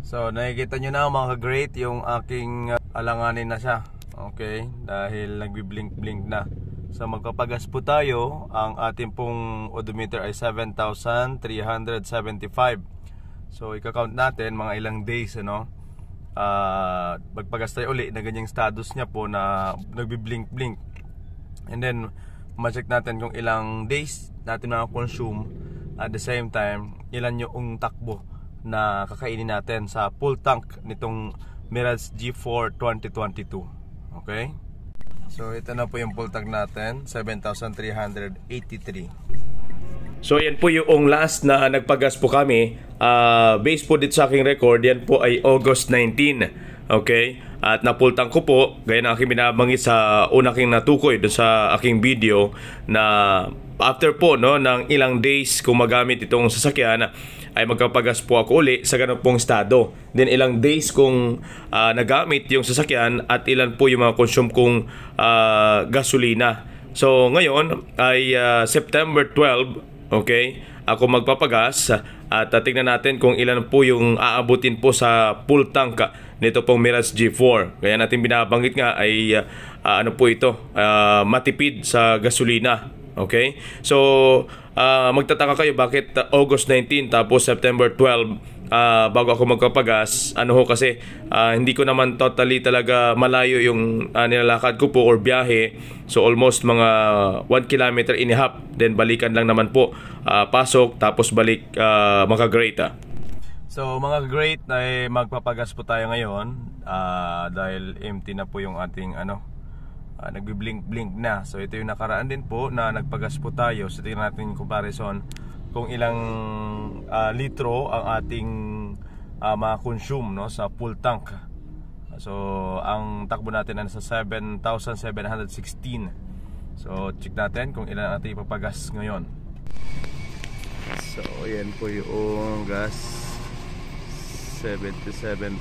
So nakikita nyo na mga great yung aking alanganin na siya. Okay, dahil nagbi-blink-blink na. So magpapagas po tayo. Ang ating pong odometer ay 7,375. So ika-count natin mga ilang days, ano. Magpagas tayo uli na ganyang status niya po na nagbi-blink-blink. And then ma-check natin kung ilang days natin na-consume. At the same time, ilan yung takbo na kakainin natin sa full tank nitong Mirage G4 2022. Okay? So ito na po yung full tank natin, 7,383. So yan po yung last na nagpagas po kami. Based po dito sa aking record, yan po ay August 19. Okay? At na-full tank ko po, gaya na aking binabanggit sa una king natukoy doon sa aking video, na after po ng ilang days kung magamit itong sasakyan ay magpapagas po ako uli sa ganun pong estado. Then ilang days kung nagamit yung sasakyan at ilan po yung mga consume kong gasolina. So ngayon ay September 12, okay, ako magpapagas at tingnan natin kung ilan po yung aabutin po sa full tank nito pong Mirage G4. Kaya natin binabanggit nga ay ano po ito, matipid sa gasolina. Okay? So magtataka kayo bakit August 19 tapos September 12 bago ako magpapagas. Ano ho kasi hindi ko naman totally talaga malayo yung nilalakad ko po or biyahe. So almost mga 1 kilometer and a half. Then balikan lang naman po, pasok tapos balik mga great. So mga great ay magpapagas po tayo ngayon dahil empty na po yung ating nagbi-blink-blink na. So ito yung nakaraan din po na nagpagas po tayo. So tingnan natin yung comparison kung ilang litro ang ating ma-consume sa full tank. So ang takbo natin ay nasa 7,716. So check natin kung ilan natin ipapagas ngayon. So ayan po yung gas, 77.10.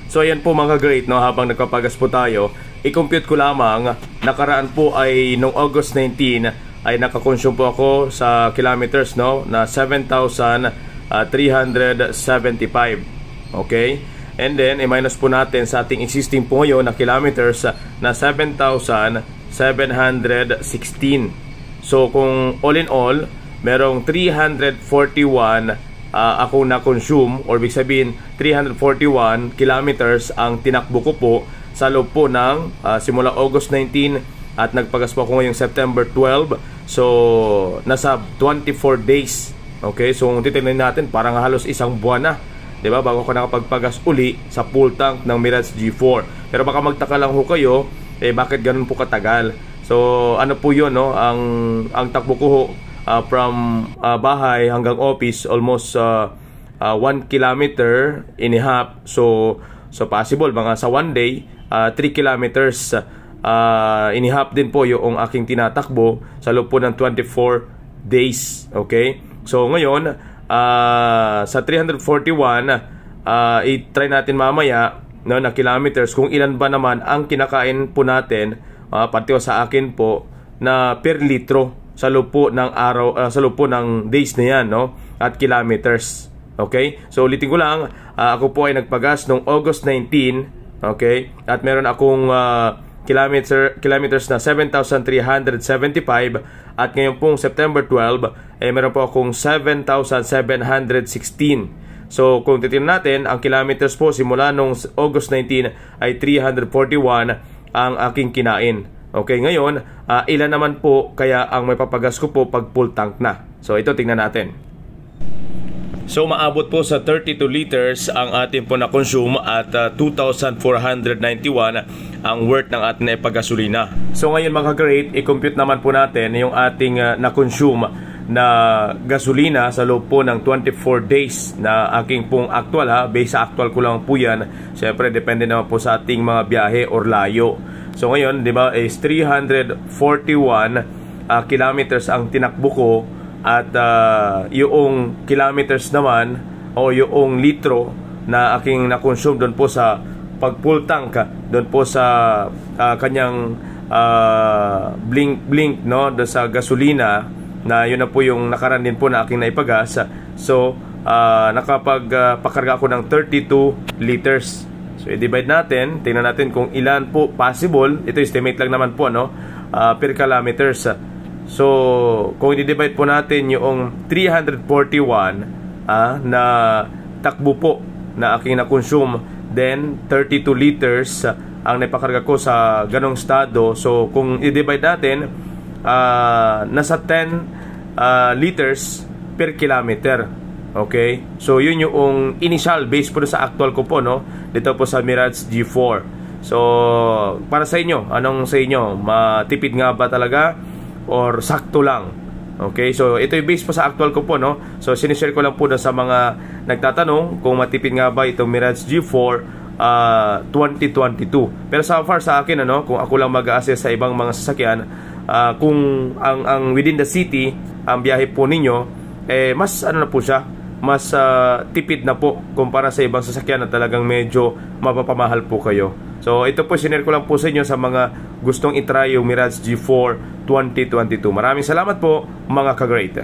So ayan po mga great, habang nagpapagas po tayo, i-compute ko lamang, nakaraan po ay noong August 19 ay nakakonsume po ako sa kilometers na 7,375. Okay? And then i-minus po natin sa ating existing po ngayon na kilometers na 7,716. So kung all in all, merong 341 ako na-consume, or big sabihin 341 kilometers ang tinakbo ko po sa loob po ng simula August 19 at nagpagas po ako ngayong September 12. So nasa 24 days. Okay, so kung titignan natin parang halos isang buwan na, diba, bago ako nakapagpagas uli sa full tank ng Mirage G4. Pero baka magtaka lang ho kayo, bakit ganun po katagal? So ano po yun, ang takbo ko ho from bahay hanggang office almost 1 kilometer and a half. So possible mga sa one day 3 kilometers and a half din po yung aking tinatakbo sa loob po ng 24 days. Okay? So ngayon sa 341 i-try natin mamaya na kilometers kung ilan ba naman ang kinakain po natin, pati sa akin po, na per litro sa loob po ng araw, sa loob po ng days na yan, at kilometers. Okay? So ulitin ko lang, ako po ay nagpagas noong August 19, okay? At meron akong kilometers na 7,375, at ngayon pong September 12 meron po akong 7,716. So kung titingnan natin, ang kilometers po simula noong August 19 ay 341 ang aking kinain. Okay, ngayon, ilan naman po kaya ang may papagas ko po pag full tank na? So ito, tingnan natin. So maabot po sa 32 liters ang ating po na-consume at 2,491 ang worth ng ating ipagasolina. So ngayon mga great, i-compute naman po natin yung ating na-consume na gasolina sa loob po ng 24 days na aking pong actual, based sa actual ko lang po yan. Siyempre depende naman po sa ating mga biyahe or layo. So ngayon, di ba, is 341 kilometers ang tinakbo ko, at yung kilometers naman o yung litro na aking na-consume doon po sa pag full tank, doon po sa kanyang blink-blink doon sa gasolina, na yun na po yung nakaraan din po na aking naipagas. So nakapagpakarga ako ng 32 liters. So i-divide natin, tingnan natin kung ilan po possible. Ito estimate lang naman po, no? Per kilometers. So kung i-divide po natin yung 341 na takbo po na aking na-consume, then 32 liters ang napakarga ko sa ganong estado. So kung i-divide natin, nasa 10 liters per kilometer. Okay? So yun yung initial base po sa actual ko po, no? Dito po sa Mirage G4. So para sa inyo, anong sa inyo? Matipid nga ba talaga or sakto lang? Okay? So ito yung base po sa actual ko po, no? So sinishare ko lang po sa mga nagtatanong kung matipid nga ba itong Mirage G4 2022. Pero so far sa akin, ano, kung ako lang mag-assess sa ibang mga sasakyan, kung ang within the city ang biyahe po ninyo, mas ano na po siya, mas tipid na po kumpara sa ibang sasakyan na talagang medyo mapapamahal po kayo. So ito po, sinare ko lang po sa inyo sa mga gustong itry yung Mirage G4 2022. Maraming salamat po mga ka-great.